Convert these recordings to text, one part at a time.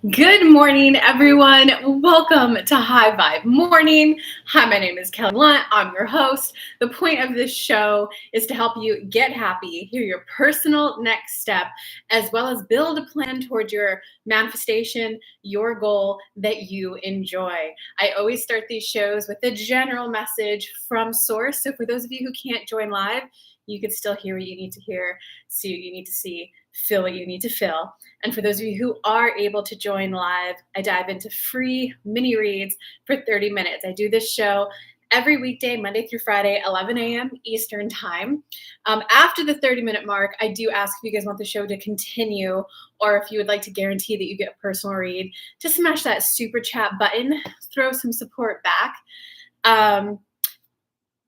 Good morning, everyone. Welcome to High Vibe Morning. Hi, my name is Kelly Lunt. I'm your host. The point of this show is to help you get happy, hear your personal next step, as well as build a plan towards your manifestation, your goal that you enjoy. I always start these shows with a general message from source. So for those of you who can't join live, you can still hear what you need to hear, see what you need to see, feel what you need to feel. And for those of you who are able to join live, I dive into free mini reads for 30 minutes. I do this show every weekday, Monday through Friday, 11 a.m. Eastern time. After the 30-minute mark, I do ask if you guys want the show to continue, or if you would like to guarantee that you get a personal read, to smash that super chat button, throw some support back.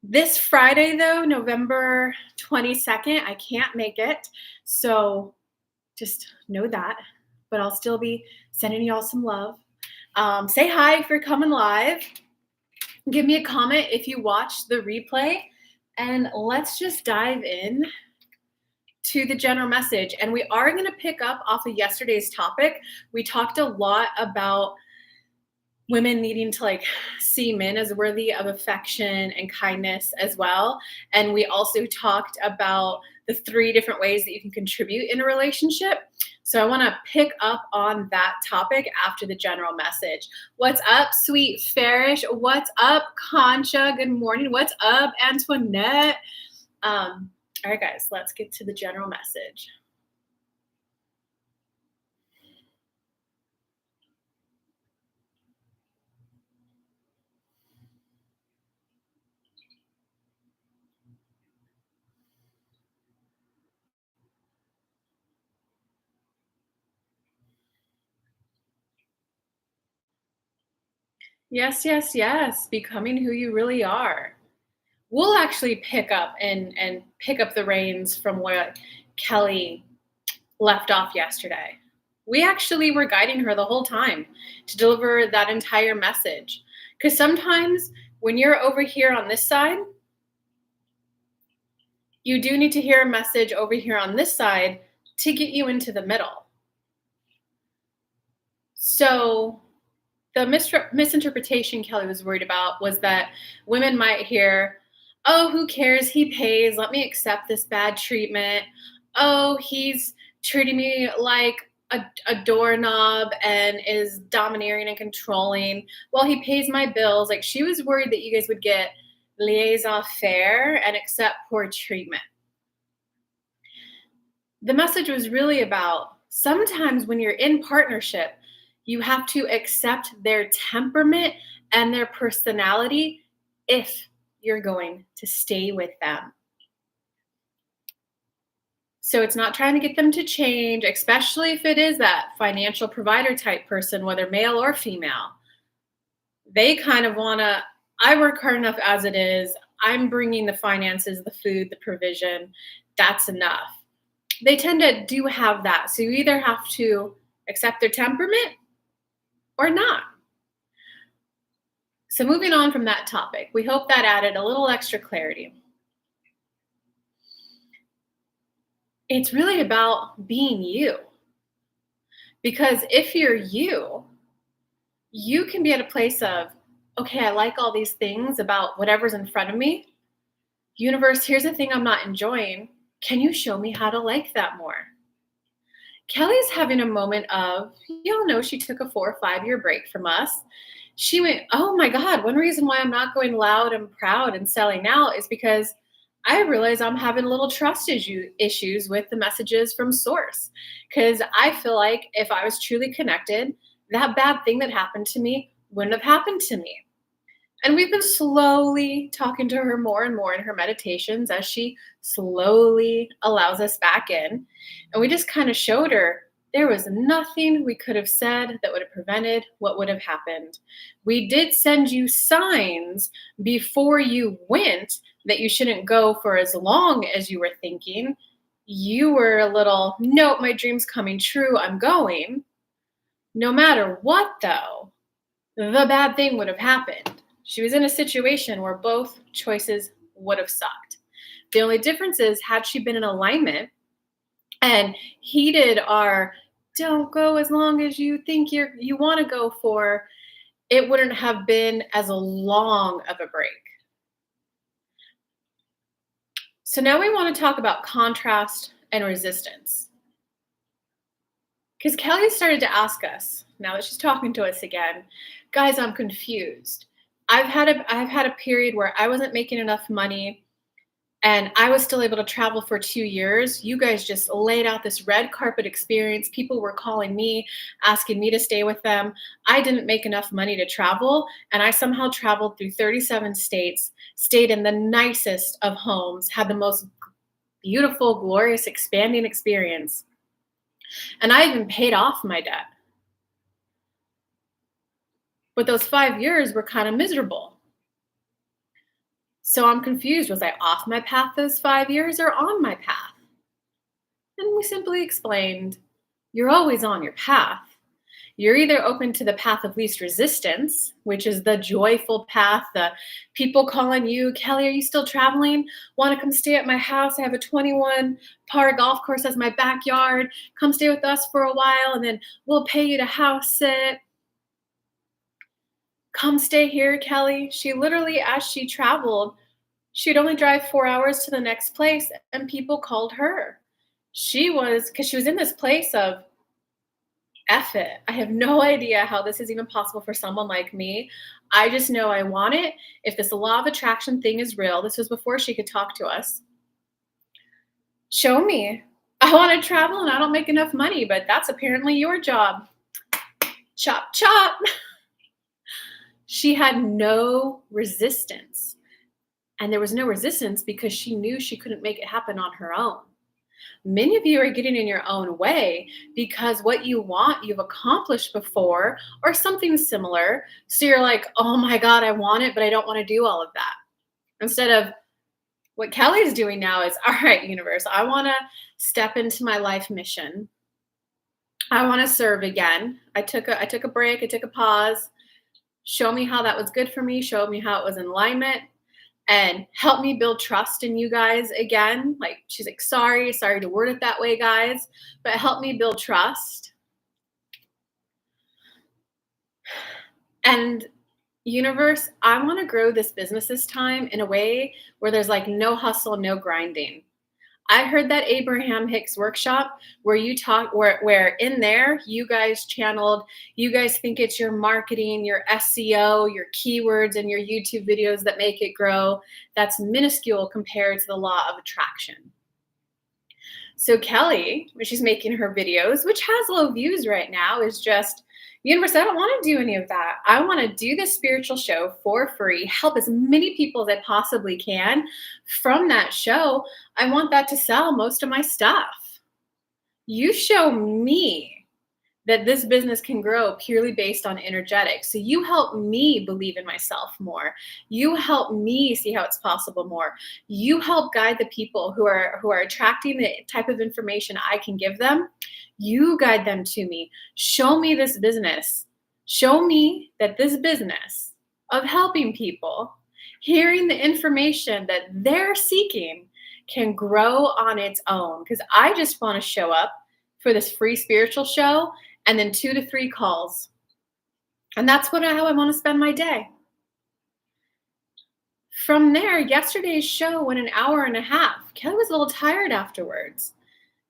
This Friday, though, November 22nd, I can't make it. So just know that, but I'll still be sending y'all some love. Say hi if you're coming live. Give me a comment if you watch the replay, and let's just dive in to the general message. And we are going to pick up off of yesterday's topic. We talked a lot about women needing to see men as worthy of affection and kindness as well. And we also talked about the 3 different ways that you can contribute in a relationship. So I want to pick up on that topic after the general message. What's up, Sweet Farish? What's up, Concha? Good morning. What's up, Antoinette? All right, guys, let's get to the general message. Yes, yes, yes. Becoming who you really are. We'll actually pick up and pick up the reins from where Kelly left off yesterday. We actually were guiding her the whole time to deliver that entire message. Because sometimes when you're over here on this side, you do need to hear a message over here on this side to get you into the middle. So the misinterpretation Kelly was worried about was that women might hear, oh, who cares? He pays. Let me accept this bad treatment. Oh, he's treating me like a doorknob and is domineering and controlling. Well, he pays my bills. She was worried that you guys would get laissez-faire and accept poor treatment. The message was really about sometimes when you're in partnership, you have to accept their temperament and their personality if you're going to stay with them. So it's not trying to get them to change, especially if it is that financial provider type person, whether male or female. They kind of want to, I work hard enough as it is. I'm bringing the finances, the food, the provision. That's enough. They tend to do have that. So you either have to accept their temperament or not. So moving on from that topic, we hope that added a little extra clarity. It's really about being you. Because if you're you, you can be at a place of, okay, I like all these things about whatever's in front of me. Universe, here's the thing I'm not enjoying. Can you show me how to like that more? Kelly's having a moment of, y'all know she took a 4 or 5 year break from us. She went, oh my God, one reason why I'm not going loud and proud and selling out is because I realize I'm having little trust issues with the messages from source. Because I feel like if I was truly connected, that bad thing that happened to me wouldn't have happened to me. And we've been slowly talking to her more and more in her meditations as she slowly allows us back in. And we just kind of showed her there was nothing we could have said that would have prevented what would have happened. We did send you signs before you went that you shouldn't go for as long as you were thinking. You were a little, nope, my dream's coming true, I'm going. No matter what, though, the bad thing would have happened. She was in a situation where both choices would have sucked. The only difference is, had she been in alignment and heeded our don't go as long as you think you want to go for, it wouldn't have been as long of a break. So now we want to talk about contrast and resistance. Because Kelly started to ask us, now that she's talking to us again, guys, I'm confused. I've had a period where I wasn't making enough money and I was still able to travel for 2 years. You guys just laid out this red carpet experience. People were calling me, asking me to stay with them. I didn't make enough money to travel, and I somehow traveled through 37 states, stayed in the nicest of homes, had the most beautiful, glorious, expanding experience. And I even paid off my debt. But those 5 years were kind of miserable. So I'm confused. Was I off my path those 5 years or on my path? And we simply explained, you're always on your path. You're either open to the path of least resistance, which is the joyful path, the people calling you, Kelly, are you still traveling? Want to come stay at my house? I have a 21-par golf course as my backyard. Come stay with us for a while, and then we'll pay you to house sit. Come stay here, Kelly. She literally, as she traveled, she'd only drive 4 hours to the next place, and people called her. Because she was in this place of, F it. I have no idea how this is even possible for someone like me. I just know I want it. If this law of attraction thing is real, this was before she could talk to us. Show me. I want to travel and I don't make enough money, but that's apparently your job. Chop, chop. She had no resistance. And there was no resistance because she knew she couldn't make it happen on her own. Many of you are getting in your own way because what you want, you've accomplished before or something similar. So you're like, oh my God, I want it, but I don't want to do all of that. Instead of what Kelly's doing now is, all right, universe, I want to step into my life mission. I want to serve again. I took a break. I took a pause. Show me how that was good for me. Show me how it was in alignment. And help me build trust in you guys again. Like, she's like, sorry to word it that way, guys, but help me build trust. And universe, I want to grow this business this time in a way where there's like no hustle, no grinding. I heard that Abraham Hicks workshop where you talk, where in there you guys channeled, you guys think it's your marketing, your SEO, your keywords, and your YouTube videos that make it grow. That's minuscule compared to the law of attraction. So Kelly, when she's making her videos, which has low views right now, is just, universe, I don't want to do any of that. I want to do this spiritual show for free, help as many people as I possibly can. From that show, I want that to sell most of my stuff. You show me that this business can grow purely based on energetics. So you help me believe in myself more. You help me see how it's possible more. You help guide the people who are attracting the type of information I can give them. You guide them to me. Show me this business. Show me that this business of helping people, hearing the information that they're seeking, can grow on its own. Because I just want to show up for this free spiritual show and then 2 to 3 calls. And that's how I want to spend my day. From there, yesterday's show went an hour and a half. Kelly was a little tired afterwards.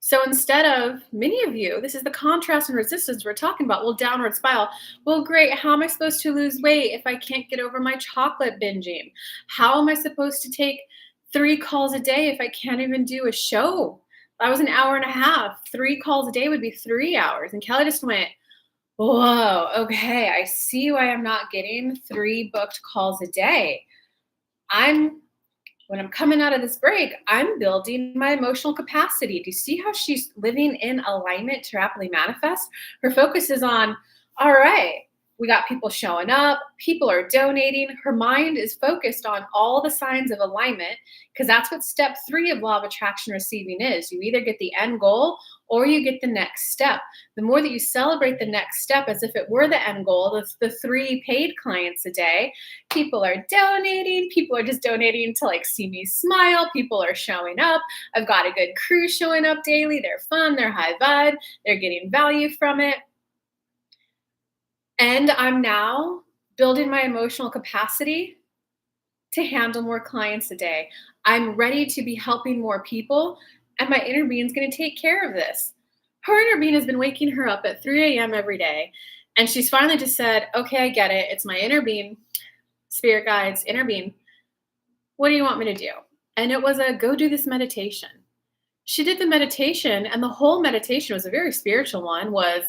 So instead of, many of you, this is the contrast and resistance we're talking about. Well, downward spiral. Well, great. How am I supposed to lose weight if I can't get over my chocolate binging? How am I supposed to take 3 calls a day if I can't even do a show? That was an hour and a half. 3 calls a day would be 3 hours. And Kelly just went, whoa, okay, I see why I'm not getting 3 booked calls a day. When I'm coming out of this break, I'm building my emotional capacity. Do you see how she's living in alignment to rapidly manifest? Her focus is on, all right, we got people showing up, people are donating. Her mind is focused on all the signs of alignment because that's what step 3 of law of attraction receiving is. You either get the end goal or you get the next step. The more that you celebrate the next step as if it were the end goal, the 3 paid clients a day, people are donating. People are just donating to like see me smile. People are showing up. I've got a good crew showing up daily. They're fun. They're high vibe. They're getting value from it. And I'm now building my emotional capacity to handle more clients a day. I'm ready to be helping more people, and my inner being's going to take care of this. Her inner being has been waking her up at 3 a.m. every day, and she's finally just said, okay, I get it. It's my inner being, spirit guides, inner being. What do you want me to do? And it was a go do this meditation. She did the meditation, and the whole meditation was a very spiritual one, was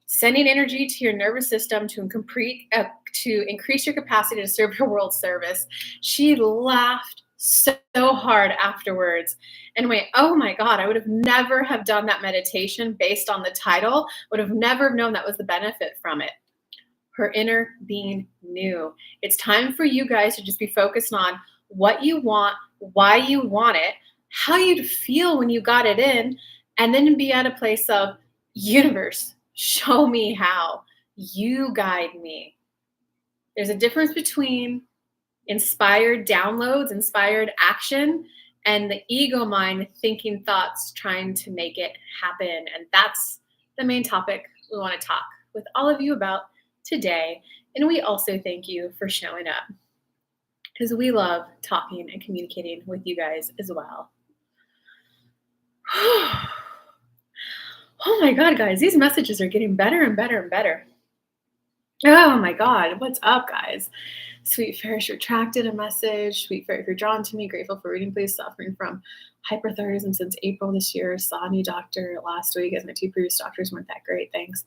sending energy to your nervous system to increase your capacity to serve your world service. She laughed so hard afterwards and went, oh my God, I would have never have done that meditation based on the title, would have never known that was the benefit from it. Her inner being knew. It's time for you guys to just be focused on what you want, why you want it, how you'd feel when you got it in, and then be at a place of, universe, show me how. You guide me. There's a difference between inspired downloads, inspired action, and the ego mind thinking thoughts, trying to make it happen. And that's the main topic we want to talk with all of you about today. And we also thank you for showing up, because we love talking and communicating with you guys as well. Oh my God, guys, these messages are getting better and better and better. Oh my God, what's up, guys? Sweet Fairies retracted a message. Sweet Fairy, if you're drawn to me, grateful for reading, please. Suffering from hyperthyroidism since April this year. Saw a new doctor last week, as my 2 previous doctors weren't that great. Thanks.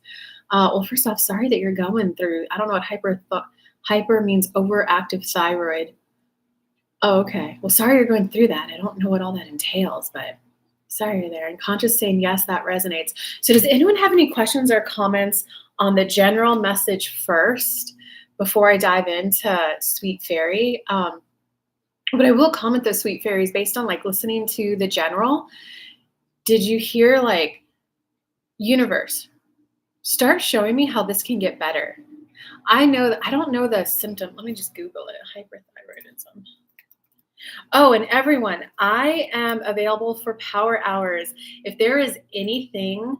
Well, first off, sorry that you're going through, I don't know what hyper means, overactive thyroid. Oh, okay. Well, sorry you're going through that. I don't know what all that entails, but sorry you're there. And Conscious saying, yes, that resonates. So does anyone have any questions or comments on the general message first before I dive into Sweet Fairy? But I will comment those Sweet Fairies based on like listening to the general. Did you hear like, universe, start showing me how this can get better? I know that I don't know the symptom. Let me just Google it. Hyperthyroidism. Oh, and everyone, I am available for power hours. If there is anything,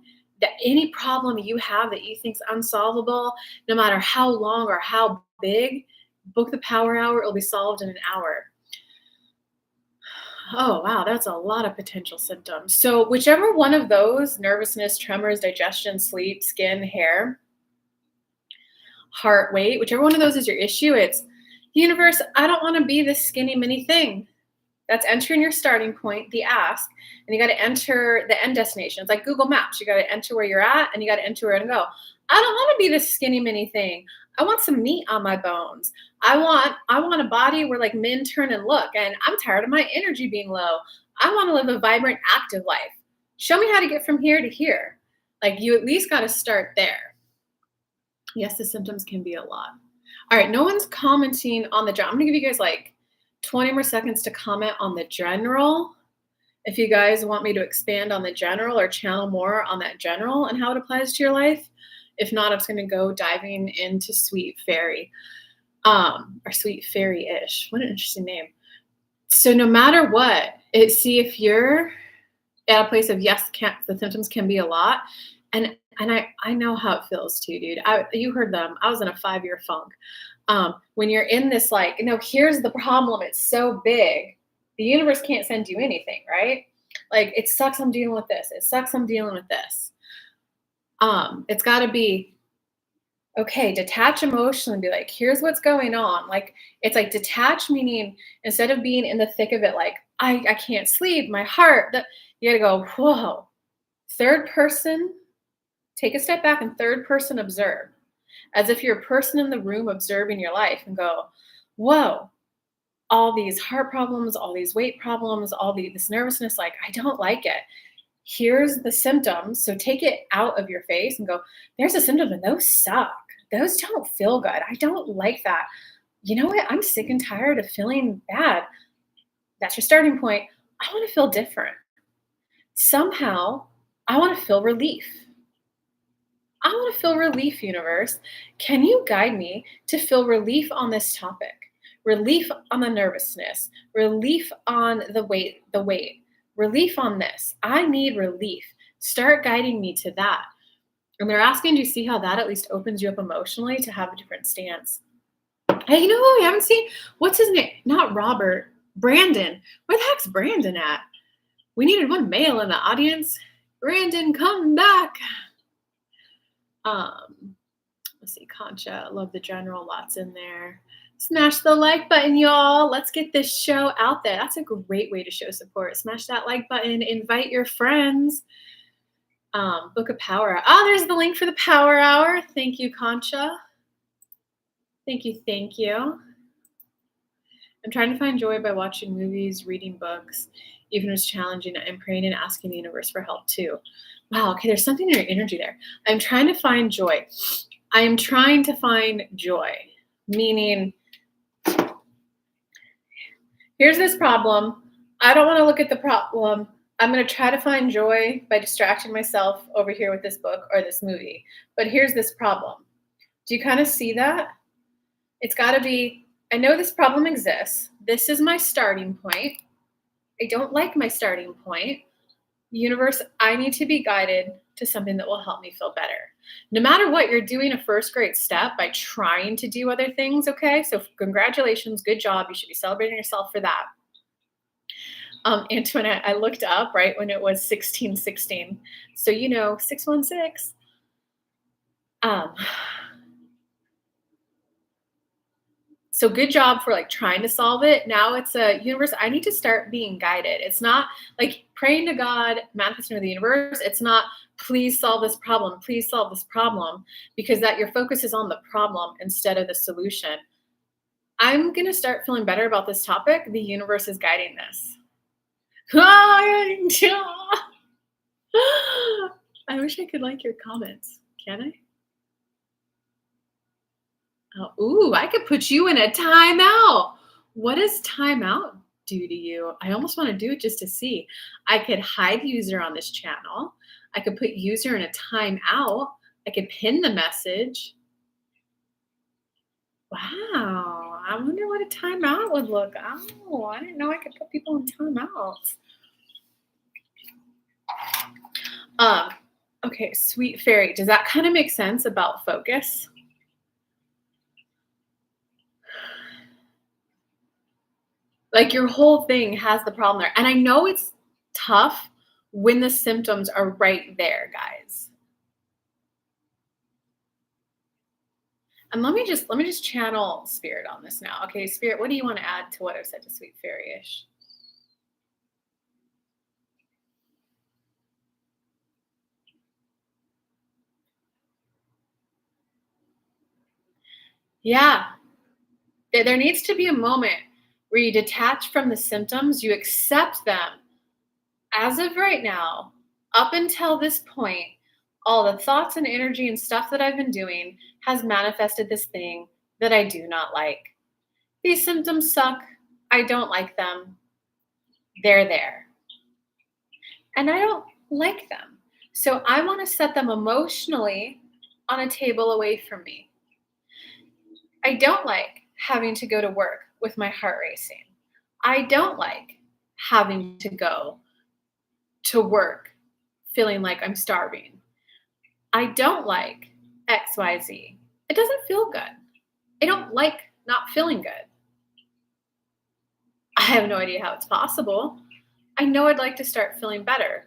any problem you have that you think's unsolvable, no matter how long or how big, book the power hour. It'll be solved in an hour. Oh, wow, that's a lot of potential symptoms. So whichever one of those, nervousness, tremors, digestion, sleep, skin, hair, heart, weight, whichever one of those is your issue, it's, universe, I don't want to be this skinny mini thing. That's entering your starting point, the ask, and you got to enter the end destination. It's like Google Maps. You got to enter where you're at, and you got to enter where to go. I don't want to be this skinny mini thing. I want some meat on my bones. I want a body where like men turn and look, and I'm tired of my energy being low. I want to live a vibrant, active life. Show me how to get from here to here. Like, you at least got to start there. Yes, the symptoms can be a lot. All right, no one's commenting on the general. I'm gonna give you guys like 20 more seconds to comment on the general. If you guys want me to expand on the general or channel more on that general and how it applies to your life. If not, I'm just gonna go diving into Sweet Fairy, or Sweet Fairy-ish. What an interesting name. So no matter what, see if you're at a place of yes, the symptoms can be a lot. And I know how it feels too, dude. You heard them. I was in a 5-year funk. When you're in this, like, here's the problem. It's so big. The universe can't send you anything, right? Like, it sucks I'm dealing with this. It sucks I'm dealing with this. It's got to be, okay, detach emotionally and be like, here's what's going on. Like, it's like detach, meaning instead of being in the thick of it, like, I can't sleep, my heart, you got to go, whoa. Third person, take a step back and third person observe, as if you're a person in the room observing your life, and go, whoa, all these heart problems, all these weight problems, this nervousness, like, I don't like it. Here's the symptoms. So take it out of your face and go, there's a symptom and those suck. Those don't feel good. I don't like that. You know what? I'm sick and tired of feeling bad. That's your starting point. I want to feel different. Somehow I want to feel relief. I want to feel relief, universe. Can you guide me to feel relief on this topic? Relief on the nervousness, relief on the weight, relief on this. I need relief. Start guiding me to that. And they're asking, do you see how that at least opens you up emotionally to have a different stance? Hey, you know who we haven't seen? What's his name? Not Robert. Brandon. Where the heck's Brandon at? We needed one male in the audience. Brandon, come back. Let's see, Concha, love the general, lots in there. Smash the like button, y'all. Let's get this show out there. That's a great way to show support. Smash that like button, invite your friends. Book a power hour. Oh, there's the link for the power hour. Thank you, Concha. Thank you, thank you. I'm trying to find joy by watching movies, reading books, even if it's challenging. I'm praying and asking the universe for help too. Wow, okay, there's something in your energy there. I'm trying to find joy. I am trying to find joy, meaning here's this problem. I don't want to look at the problem. I'm going to try to find joy by distracting myself over here with this book or this movie. But here's this problem. Do you kind of see that? It's got to be, I know this problem exists. This is my starting point. I don't like my starting point. Universe, I need to be guided to something that will help me feel better. No matter what, you're doing a first great step by trying to do other things, okay? So congratulations, good job. You should be celebrating yourself for that. Antoinette, I looked up right when it was 1616. So, 616. So good job for trying to solve it. Now it's a universe. I need to start being guided. It's not like praying to God, manifesting to the universe. It's not, please solve this problem. Please solve this problem, because that your focus is on the problem instead of the solution. I'm going to start feeling better about this topic. The universe is guiding this. I wish I could like your comments. Can I? Oh, I could put you in a timeout. What does timeout do to you? I almost want to do it just to see. I could hide user on this channel. I could put user in a timeout. I could pin the message. Wow. I wonder what a timeout would look. Oh, I didn't know I could put people in timeouts. Okay, sweet fairy. Does that kind of make sense about focus? Like your whole thing has the problem there. And I know it's tough when the symptoms are right there, guys. And let me just channel spirit on this now. Okay, spirit, what do you want to add to what I've said to sweet fairy-ish? Yeah. There needs to be a moment where you detach from the symptoms, you accept them. As of right now, up until this point, all the thoughts and energy and stuff that I've been doing has manifested this thing that I do not like. These symptoms suck. I don't like them. They're there. And I don't like them. So I want to set them emotionally on a table away from me. I don't like having to go to work with my heart racing. I don't like having to go to work feeling like I'm starving. I don't like XYZ. It doesn't feel good. I don't like not feeling good. I have no idea how it's possible. I know I'd like to start feeling better.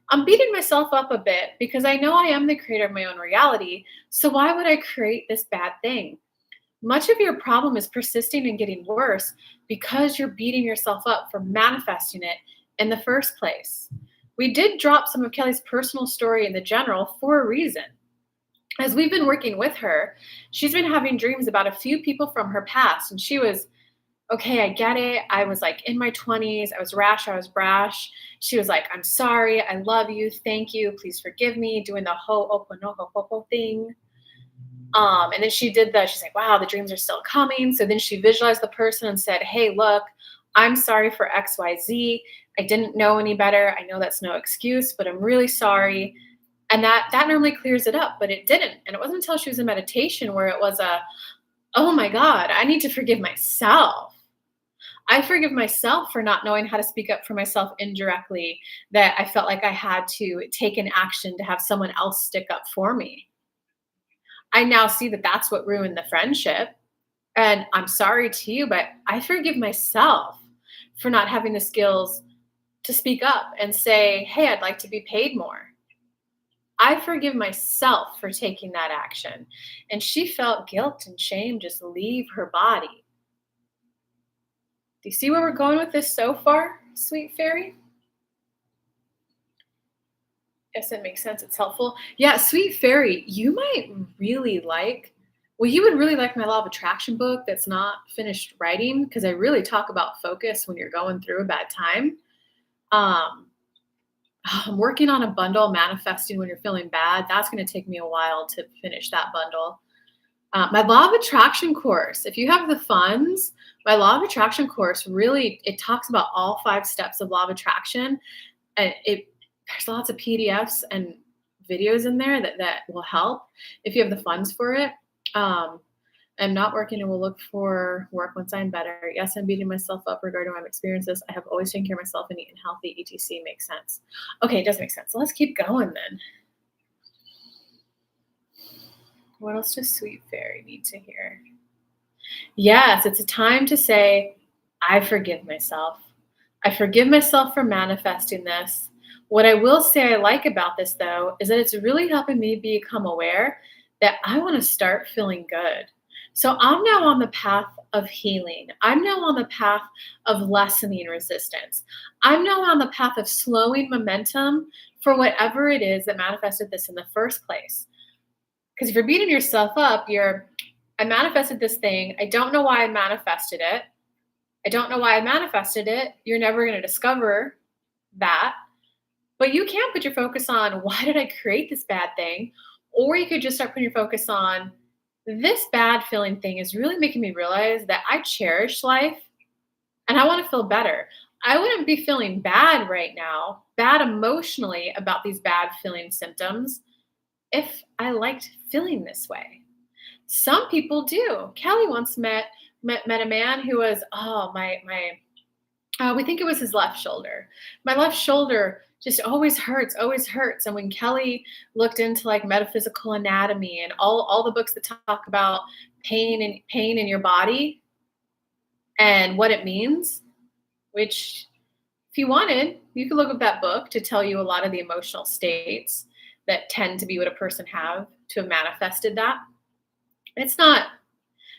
I'm beating myself up a bit because I know I am the creator of my own reality. So why would I create this bad thing? Much of your problem is persisting and getting worse because you're beating yourself up for manifesting it in the first place. We did drop some of Kelly's personal story in the general for a reason. As we've been working with her, she's been having dreams about a few people from her past. And she was, okay, I get it. I was in my 20s. I was rash. I was brash. She was like, I'm sorry. I love you. Thank you. Please forgive me. Doing the ho'oponopono thing. And then she's like, wow, the dreams are still coming. So then she visualized the person and said, hey, look, I'm sorry for XYZ. I didn't know any better. I know that's no excuse, but I'm really sorry. And that normally clears it up, but it didn't. And it wasn't until she was in meditation where it was oh my God, I need to forgive myself. I forgive myself for not knowing how to speak up for myself indirectly, that I felt like I had to take an action to have someone else stick up for me. I now see that that's what ruined the friendship. And I'm sorry to you, but I forgive myself for not having the skills to speak up and say, hey, I'd like to be paid more. I forgive myself for taking that action. And she felt guilt and shame just leave her body. Do you see where we're going with this so far, sweet fairy? Yes, it makes sense. It's helpful. Yeah, sweet fairy, you might really like, well, you would really like my law of attraction book that's not finished writing because I really talk about focus when you're going through a bad time. Um, I'm working on a bundle, manifesting when you're feeling bad. That's going to take me a while to finish that bundle. My law of attraction course, if you have the funds, my law of attraction course really, it talks about all 5 steps of law of attraction. And there's lots of PDFs and videos in there that will help if you have the funds for it. I'm not working and will look for work once I'm better. Yes, I'm beating myself up regarding my experiences. I have always taken care of myself and eaten healthy, etc. Makes sense. Okay, it does make sense. So let's keep going then. What else does Sweet Fairy need to hear? Yes, it's a time to say, I forgive myself. I forgive myself for manifesting this. What I will say I like about this, though, is that it's really helping me become aware that I want to start feeling good. So I'm now on the path of healing. I'm now on the path of lessening resistance. I'm now on the path of slowing momentum for whatever it is that manifested this in the first place. Because if you're beating yourself up, I manifested this thing. I don't know why I manifested it. I don't know why I manifested it. You're never going to discover that. But you can put your focus on, why did I create this bad thing? Or you could just start putting your focus on, this bad feeling thing is really making me realize that I cherish life and I want to feel better. I wouldn't be feeling bad right now, bad emotionally about these bad feeling symptoms, if I liked feeling this way. Some people do. Kelly once met a man who was, we think it was his left shoulder. My left shoulder just always hurts, always hurts. And when Kelly looked into like metaphysical anatomy and all the books that talk about pain in your body and what it means, which if you wanted, you could look up that book to tell you a lot of the emotional states that tend to be what a person have to have manifested that.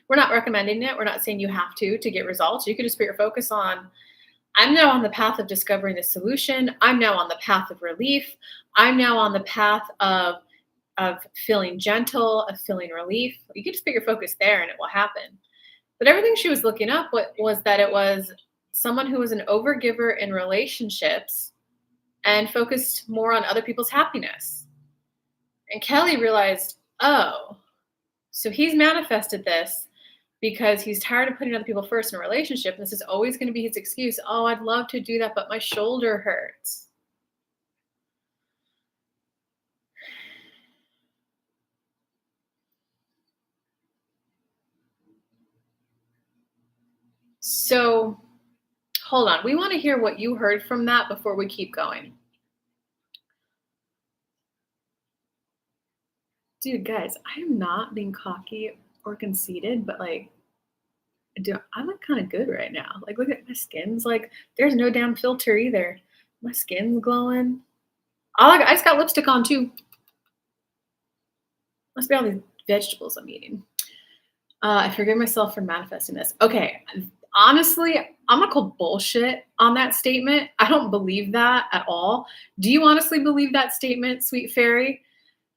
We're not recommending it. We're not saying you have to get results. You could just put your focus on, I'm now on the path of discovering the solution. I'm now on the path of relief. I'm now on the path of feeling gentle, of feeling relief. You can just put your focus there and it will happen. But everything she was looking up was that it was someone who was an overgiver in relationships and focused more on other people's happiness. And Kelly realized, oh, so he's manifested this because he's tired of putting other people first in a relationship. And this is always going to be his excuse. Oh, I'd love to do that, but my shoulder hurts. So hold on. We want to hear what you heard from that before we keep going. Dude, guys, I am not being cocky or conceited, but like, I look kind of good right now. Like, look at my skin's like, there's no damn filter either. My skin's glowing. I just got lipstick on too. Must be all these vegetables I'm eating. I forgive myself for manifesting this. Okay, honestly, I'm gonna call bullshit on that statement. I don't believe that at all. Do you honestly believe that statement, sweet fairy?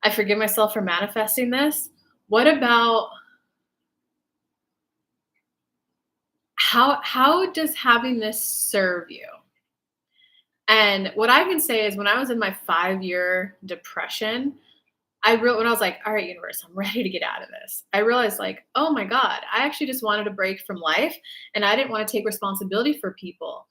I forgive myself for manifesting this. What about how does having this serve you? And what I can say is when I was in my 5-year depression, when I was like, all right, universe, I'm ready to get out of this. I realized like, oh my God, I actually just wanted a break from life and I didn't want to take responsibility for people.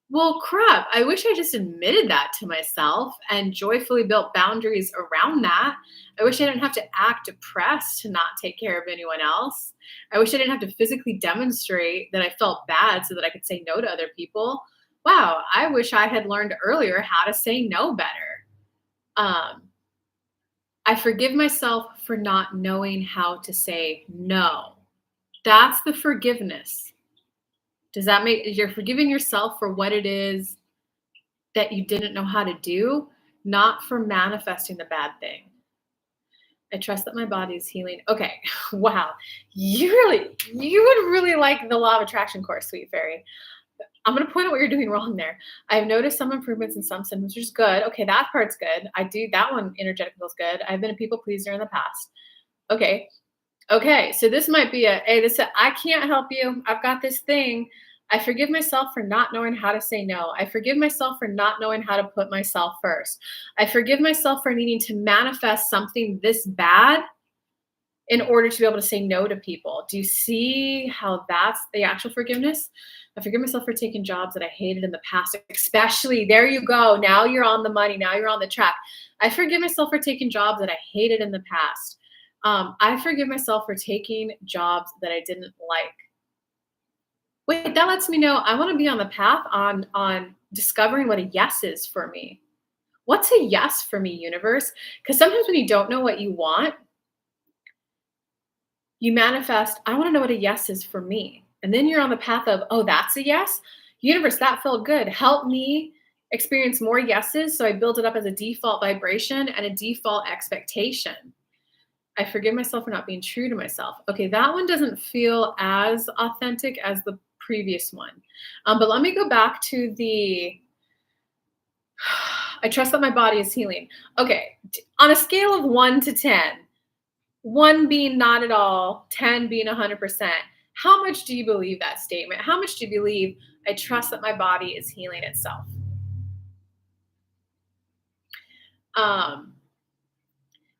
Well, crap. I wish I just admitted that to myself and joyfully built boundaries around that. I wish I didn't have to act depressed to not take care of anyone else. I wish I didn't have to physically demonstrate that I felt bad so that I could say no to other people. Wow, I wish I had learned earlier how to say no better. Um, I forgive myself for not knowing how to say no. That's the forgiveness. Does that make you're forgiving yourself for what it is that you didn't know how to do, not for manifesting the bad thing. I trust that my body is healing. Okay. Wow. You would really like the law of attraction course, sweet fairy. I'm going to point out what you're doing wrong there. I've noticed some improvements in some symptoms, which is good. Okay. That part's good. I do that one. Energetic feels good. I've been a people pleaser in the past. Okay. Okay, so this might be hey, I can't help you. I've got this thing. I forgive myself for not knowing how to say no. I forgive myself for not knowing how to put myself first. I forgive myself for needing to manifest something this bad in order to be able to say no to people. Do you see how that's the actual forgiveness? I forgive myself for taking jobs that I hated in the past, especially there you go. Now you're on the money. Now you're on the track. I forgive myself for taking jobs that I hated in the past. I forgive myself for taking jobs that I didn't like. Wait, that lets me know I want to be on the path on discovering what a yes is for me. What's a yes for me, universe? Because sometimes when you don't know what you want, you manifest, I want to know what a yes is for me. And then you're on the path of, oh, that's a yes. Universe, that felt good. Help me experience more yeses. So I build it up as a default vibration and a default expectation. I forgive myself for not being true to myself. Okay, that one doesn't feel as authentic as the previous one. But let me go back to the I trust that my body is healing. Okay, on a scale of 1 to 10, 1 being not at all, 10 being 100%, how much do you believe that statement? How much do you believe I trust that my body is healing itself? Um,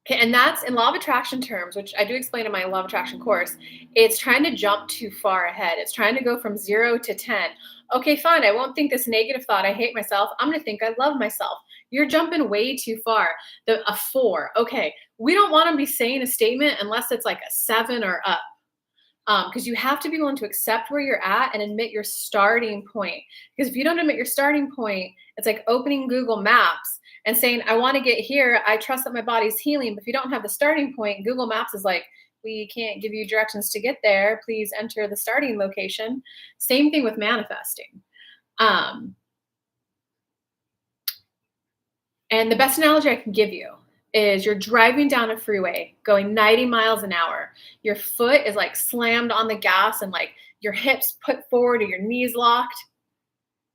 Okay, and that's in law of attraction terms, which I do explain in my law of attraction course. It's trying to jump too far ahead. It's trying to go from 0 to 10. Okay, fine. I won't think this negative thought. I hate myself. I'm going to think I love myself. You're jumping way too far. A 4. Okay, we don't want to be saying a statement unless it's like a 7 or up. Because you have to be willing to accept where you're at and admit your starting point. Because if you don't admit your starting point, it's like opening Google Maps and saying, I want to get here. I trust that my body's healing. But if you don't have the starting point, Google Maps is like, we can't give you directions to get there. Please enter the starting location. Same thing with manifesting. And the best analogy I can give you is you're driving down a freeway going 90 miles an hour. Your foot is like slammed on the gas and like your hips put forward or your knees locked,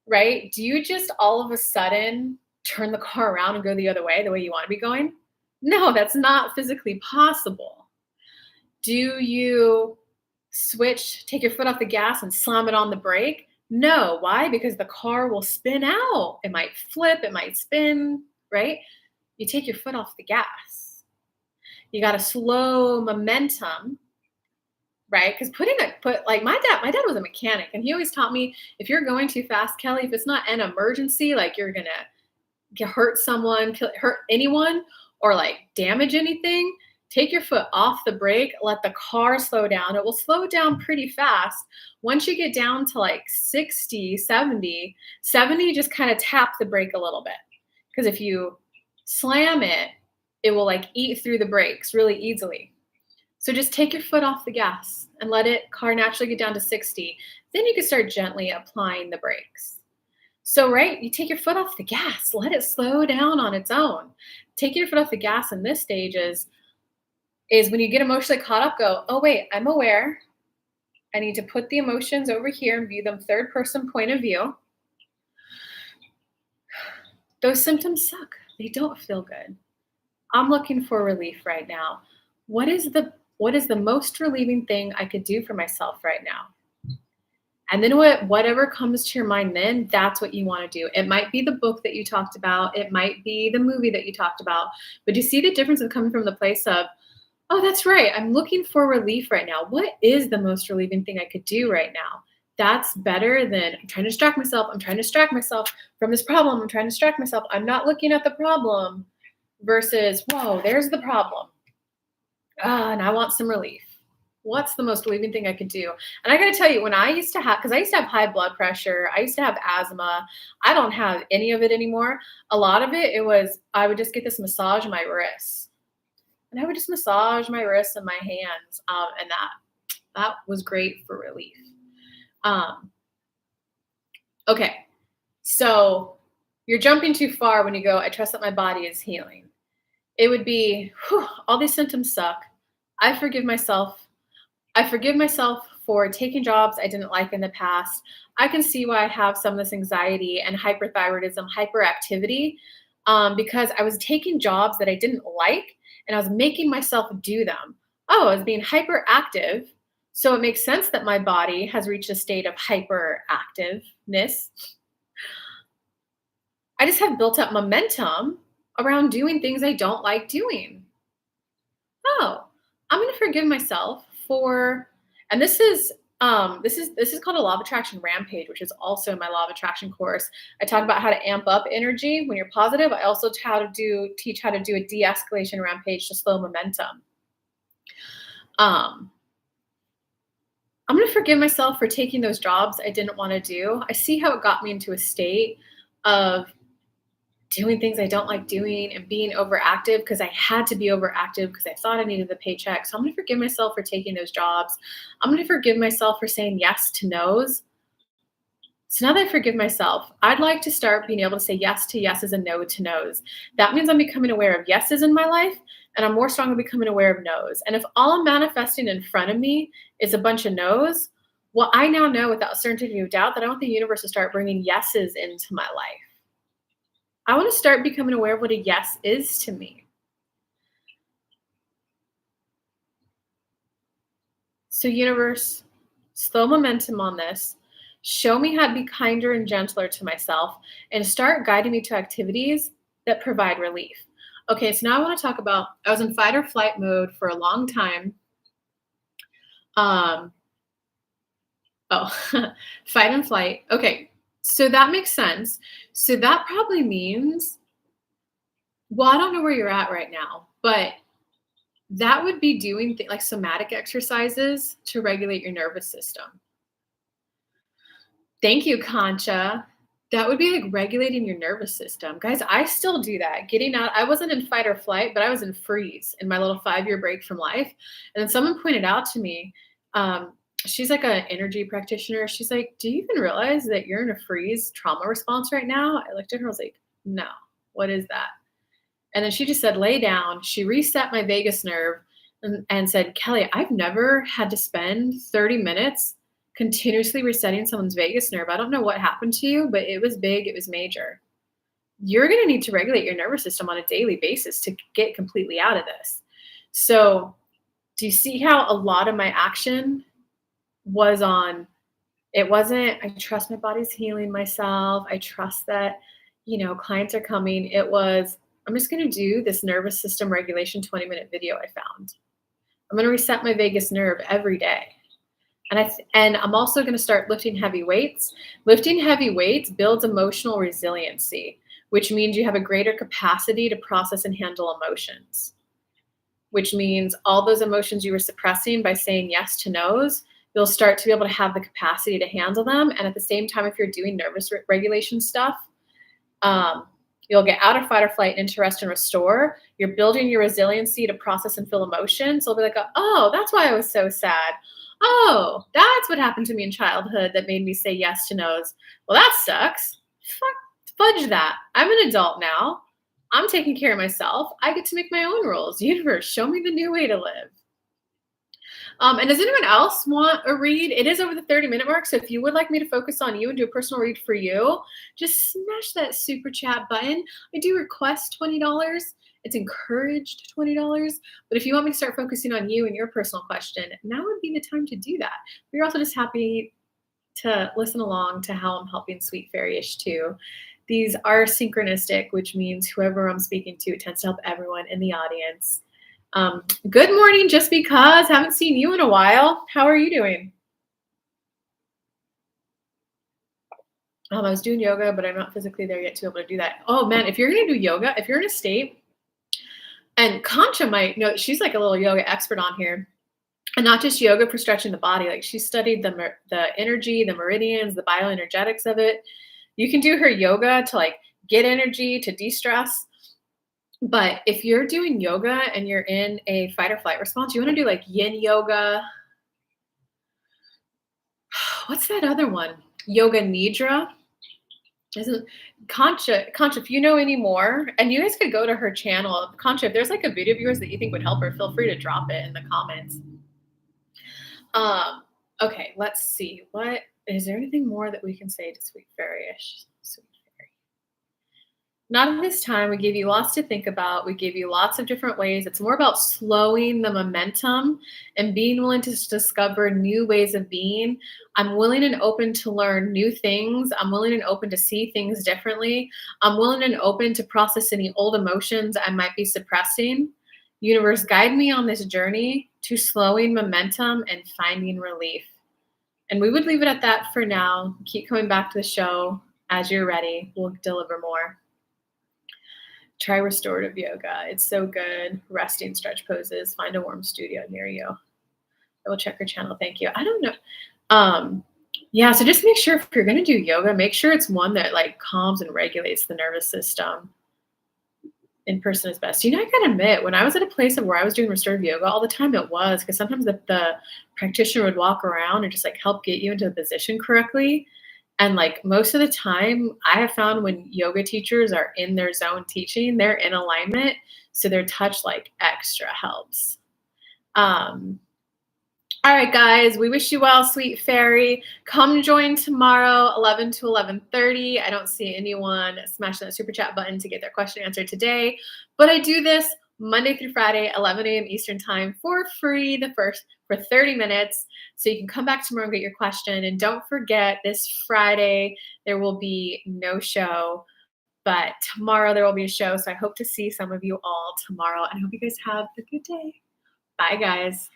right? Do you just all of a sudden turn the car around and go the other way, the way you want to be going? No, that's not physically possible. Do you switch, take your foot off the gas and slam it on the brake? No. Why? Because the car will spin out. It might flip, it might spin, right? You take your foot off the gas. You got to slow momentum, right? Because my dad was a mechanic, and he always taught me if you're going too fast, Kelly, if it's not an emergency, like you're gonna hurt someone, hurt anyone, or like damage anything, take your foot off the brake, let the car slow down. It will slow down pretty fast. Once you get down to like 60, 70, just kind of tap the brake a little bit. Because if you slam it, it will like eat through the brakes really easily. So just take your foot off the gas and let car naturally get down to 60. Then you can start gently applying the brakes. So, right, you take your foot off the gas, let it slow down on its own. Taking your foot off the gas in this stage is when you get emotionally caught up, go, oh, wait, I'm aware. I need to put the emotions over here and view them third person point of view. Those symptoms suck. They don't feel good. I'm looking for relief right now. What is the most relieving thing I could do for myself right now? And then whatever comes to your mind, then that's what you want to do. It might be the book that you talked about. It might be the movie that you talked about. But you see the difference of coming from the place of, oh, that's right. I'm looking for relief right now. What is the most relieving thing I could do right now? That's better than I'm trying to distract myself. I'm trying to distract myself from this problem. I'm trying to distract myself. I'm not looking at the problem versus, whoa, there's the problem. And I want some relief. What's the most relieving thing I could do? And I got to tell you, when I used to have, because I used to have high blood pressure, I used to have asthma. I don't have any of it anymore. A lot of it, it was, I would just get this massage in my wrists. And I would just massage my wrists and my hands. And that was great for relief. Okay. So you're jumping too far when you go, I trust that my body is healing. It would be, all these symptoms suck. I forgive myself. I forgive myself for taking jobs I didn't like in the past. I can see why I have some of this anxiety and hyperthyroidism, hyperactivity, because I was taking jobs that I didn't like and I was making myself do them. Oh, I was being hyperactive. So it makes sense that my body has reached a state of hyperactiveness. I just have built up momentum around doing things I don't like doing. Oh, I'm going to forgive myself for, and this is called a law of attraction rampage, which is also in my law of attraction course. I talk about how to amp up energy when you're positive. I also teach how to do a de-escalation rampage to slow momentum. I'm going to forgive myself for taking those jobs I didn't want to do. I see how it got me into a state of doing things I don't like doing and being overactive because I had to be overactive because I thought I needed the paycheck. So I'm going to forgive myself for taking those jobs. I'm going to forgive myself for saying yes to no's. So now that I forgive myself, I'd like to start being able to say yes to yeses and no to no's. That means I'm becoming aware of yeses in my life, and I'm more strongly becoming aware of no's. And if all I'm manifesting in front of me is a bunch of no's, well, I now know without certainty of doubt that I want the universe to start bringing yeses into my life. I want to start becoming aware of what a yes is to me. So universe, slow momentum on this. Show me how to be kinder and gentler to myself and start guiding me to activities that provide relief. Okay, so now I want to talk about, I was in fight or flight mode for a long time. Fight and flight. Okay, so that makes sense. So that probably means, well, I don't know where you're at right now, but that would be doing like somatic exercises to regulate your nervous system. Thank you, Concha. That would be like regulating your nervous system. Guys, I still do that. Getting out, I wasn't in fight or flight, but I was in freeze in my little 5-year break from life. And then someone pointed out to me, she's like an energy practitioner. She's like, do you even realize that you're in a freeze trauma response right now? I looked at her, I was like, no, what is that? And then she just said, lay down. She reset my vagus nerve and said, Kelly, I've never had to spend 30 minutes continuously resetting someone's vagus nerve. I don't know what happened to you, but it was big. It was major. You're going to need to regulate your nervous system on a daily basis to get completely out of this. So do you see how a lot of my action was on, it wasn't, I trust my body's healing myself. I trust that, clients are coming. It was, I'm just going to do this nervous system regulation 20-minute video I found. I'm going to reset my vagus nerve every day. And I'm also going to start lifting heavy weights. Lifting heavy weights builds emotional resiliency, which means you have a greater capacity to process and handle emotions, which means all those emotions you were suppressing by saying yes to no's, you'll start to be able to have the capacity to handle them. And at the same time, if you're doing nervous regulation stuff, you'll get out of fight or flight and into rest and restore. You're building your resiliency to process and feel emotions. So it'll be like, oh, that's why I was so sad. Oh, that's what happened to me in childhood that made me say yes to no's. Well, that sucks. Fudge that. I'm an adult now. I'm taking care of myself. I get to make my own rules. Universe, show me the new way to live. And does anyone else want a read? It is over the 30-minute mark. So if you would like me to focus on you and do a personal read for you, just smash that super chat button. I do request $20. It's encouraged $20. But if you want me to start focusing on you and your personal question, now would be the time to do that. We're also just happy to listen along to how I'm helping Sweet Fairy-ish too. These are synchronistic, which means whoever I'm speaking to, it tends to help everyone in the audience. Good morning, just because. Haven't seen you in a while. How are you doing? I was doing yoga, but I'm not physically there yet to be able to do that. Oh man, if you're gonna do yoga, if you're in a state, and Concha might know, she's like a little yoga expert on here, and not just yoga for stretching the body. Like she studied the energy, the meridians, the bioenergetics of it. You can do her yoga to like get energy to de-stress. But if you're doing yoga and you're in a fight or flight response, you want to do like yin yoga. What's that other one? Yoga Nidra. Isn't Concha, if you know any more, and you guys could go to her channel. Concha, if there's like a video of yours that you think would help her, feel free to drop it in the comments. Okay, let's see. What is there anything more that we can say to Sweet Fairy-ish? Sweet Fairy. Not at this time. We gave you lots to think about. We gave you lots of different ways. It's more about slowing the momentum and being willing to discover new ways of being. I'm willing and open to learn new things. I'm willing and open to see things differently. I'm willing and open to process any old emotions I might be suppressing. Universe, guide me on this journey to slowing momentum and finding relief. And we would leave it at that for now. Keep coming back to the show as you're ready. We'll deliver more. Try restorative yoga. It's so good. Resting stretch poses. Find a warm studio near you. I will check her channel. Thank you. I don't know. Yeah, so just make sure if you're going to do yoga, make sure it's one that like calms and regulates the nervous system. In person is best. You know, I gotta admit, when I was at a place of where I was doing restorative yoga all the time, it was because sometimes the practitioner would walk around and just like help get you into the position correctly. And like most of the time, I have found when yoga teachers are in their zone teaching, they're in alignment. So their touch like extra helps. All right, guys, we wish you well, Sweet Fairy. Come join tomorrow, 11 to 11:30. I don't see anyone smashing that super chat button to get their question answered today, but I do this Monday through Friday, 11 a.m. Eastern time for free, for 30 minutes. So you can come back tomorrow and get your question. And don't forget, this Friday, there will be no show, but tomorrow there will be a show. So I hope to see some of you all tomorrow. And I hope you guys have a good day. Bye, guys.